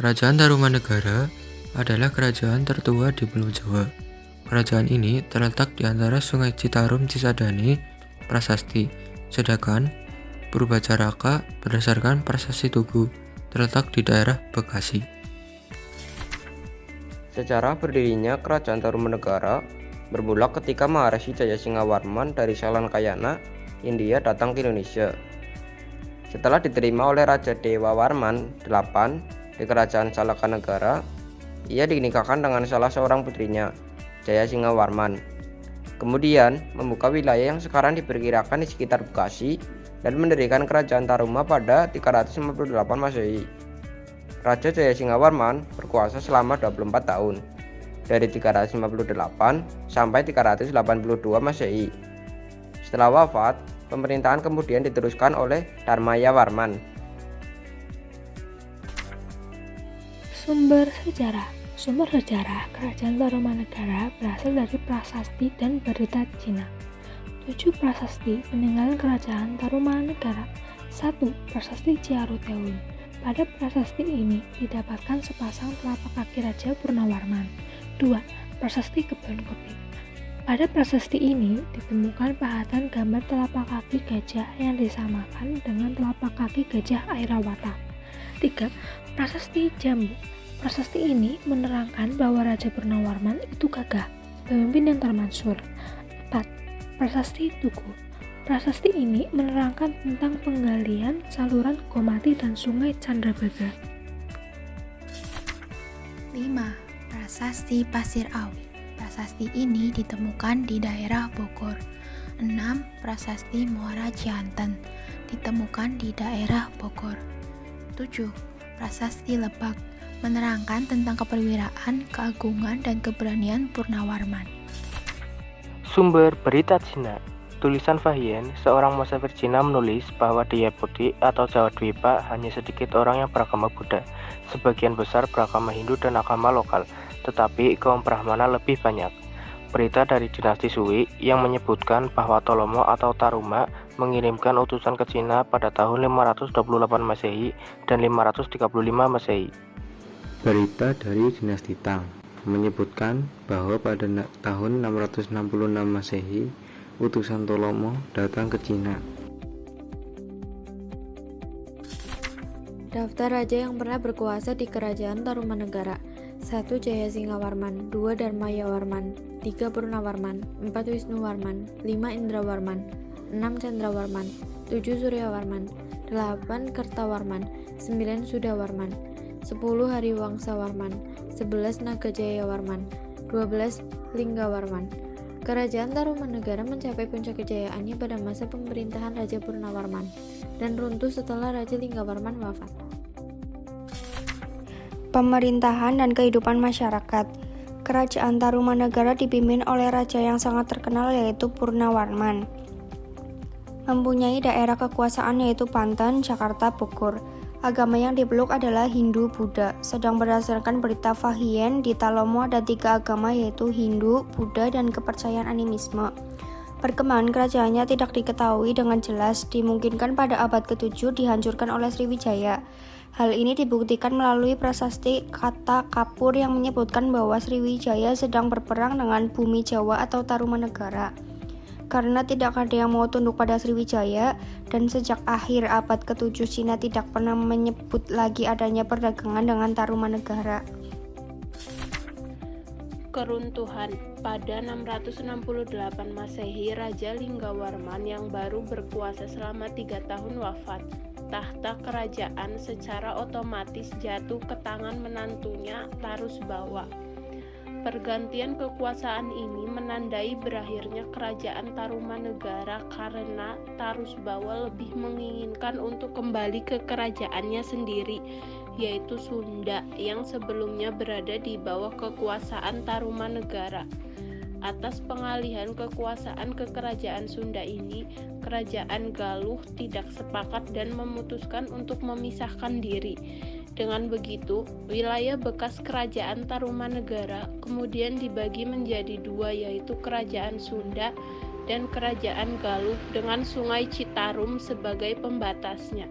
Kerajaan Tarumanegara adalah kerajaan tertua di Pulau Jawa. Kerajaan ini terletak di antara Sungai Citarum Cisadane Prasasti, sedangkan Purbacaraka berdasarkan Prasasti Tugu terletak di daerah Bekasi. Sejarah berdirinya Kerajaan Tarumanegara bermula ketika Maharishi Jayasingawarman dari Salangkayana, India datang ke Indonesia. Setelah diterima oleh Raja Dewa Warman VIII di Kerajaan Salangkanegara, ia dinikahkan dengan salah seorang putrinya, Jayasingawarman. Kemudian membuka wilayah yang sekarang diperkirakan di sekitar Bekasi dan mendirikan Kerajaan Taruma pada 358 Masehi. Raja Jayasingawarman berkuasa selama 24 tahun, dari 358 sampai 382 Masehi. Setelah wafat, pemerintahan kemudian diteruskan oleh Dharmaya Warman. Sumber sejarah Kerajaan Tarumanegara berasal dari prasasti dan berita Cina. 7 prasasti peninggalan Kerajaan Tarumanegara. 1. Prasasti Ciaruteun. Pada prasasti ini didapatkan sepasang telapak kaki Raja Purnawarman. 2. Prasasti Kebon Kopi. Pada prasasti ini ditemukan pahatan gambar telapak kaki gajah yang disamakan dengan telapak kaki gajah Airawata. 3. Prasasti Jambu. Prasasti ini menerangkan bahwa Raja Purnawarman itu gagah, pemimpin yang termansur. 4. Prasasti Tugu. Prasasti ini menerangkan tentang penggalian saluran Gomati dan Sungai Candrabaga. 5. Prasasti Pasir Awi. Prasasti ini ditemukan di daerah Bogor. 6. Prasasti Muara Cianten ditemukan di daerah Bogor. 7. Prasasti Lebak menerangkan tentang keperwiraan, keagungan, dan keberanian Purnawarman. Sumber berita Cina. Tulisan Fahian, seorang musafir Cina menulis bahwa di Yapudi atau Jawa Dwipa hanya sedikit orang yang beragama Buddha, sebagian besar beragama Hindu dan agama lokal, tetapi kaum Brahmana lebih banyak. Berita dari dinasti Sui yang menyebutkan bahwa Tolomo atau Taruma mengirimkan utusan ke Cina pada tahun 528 Masehi dan 535 Masehi. Berita dari dinasti Tang menyebutkan bahwa pada tahun 666 Masehi, utusan Tolomo datang ke Cina. Daftar raja yang pernah berkuasa di Kerajaan Tarumanegara. 1. Jayasingawarman, 2. Dharmayawarman, 3. Purnawarman, 4. Wisnuwarman, 5. Indrawarman, 6. Candrawarman, 7. Suryawarman, 8. Kertawarman, 9. Sudawarman, 10. Hariwangsawarman, 11. Nagajayawarman, 12. Linggawarman. Kerajaan Tarumanegara mencapai puncak kejayaannya pada masa pemerintahan Raja Purnawarman dan runtuh setelah Raja Linggawarman wafat. Pemerintahan dan kehidupan masyarakat. Kerajaan Tarumanegara dipimpin oleh raja yang sangat terkenal yaitu Purnawarman. Mempunyai daerah kekuasaan yaitu Banten, Jakarta, Bogor. Agama yang dipeluk adalah Hindu Buddha, sedang berdasarkan berita Fahian di Talomo ada 3 agama yaitu Hindu, Buddha, dan kepercayaan animisme. Perkembangan kerajaannya tidak diketahui dengan jelas, dimungkinkan pada abad ke-7 dihancurkan oleh Sriwijaya. Hal ini dibuktikan melalui prasasti kata Kapur yang menyebutkan bahwa Sriwijaya sedang berperang dengan bumi Jawa atau Tarumanegara. Karena tidak ada yang mau tunduk pada Sriwijaya, dan sejak akhir abad ke-7 Cina tidak pernah menyebut lagi adanya perdagangan dengan Tarumanegara. Keruntuhan. Pada 668 Masehi, Raja Linggawarman yang baru berkuasa selama 3 tahun wafat. Tahta kerajaan secara otomatis jatuh ke tangan menantunya Tarusbawa. Pergantian kekuasaan ini menandai berakhirnya Kerajaan Tarumanegara karena Tarusbawa lebih menginginkan untuk kembali ke kerajaannya sendiri, yaitu Sunda yang sebelumnya berada di bawah kekuasaan Tarumanegara. Atas pengalihan kekuasaan ke kerajaan Sunda ini, Kerajaan Galuh tidak sepakat dan memutuskan untuk memisahkan diri. Dengan begitu, wilayah bekas Kerajaan Tarumanegara kemudian dibagi menjadi 2 yaitu Kerajaan Sunda dan Kerajaan Galuh dengan Sungai Citarum sebagai pembatasnya.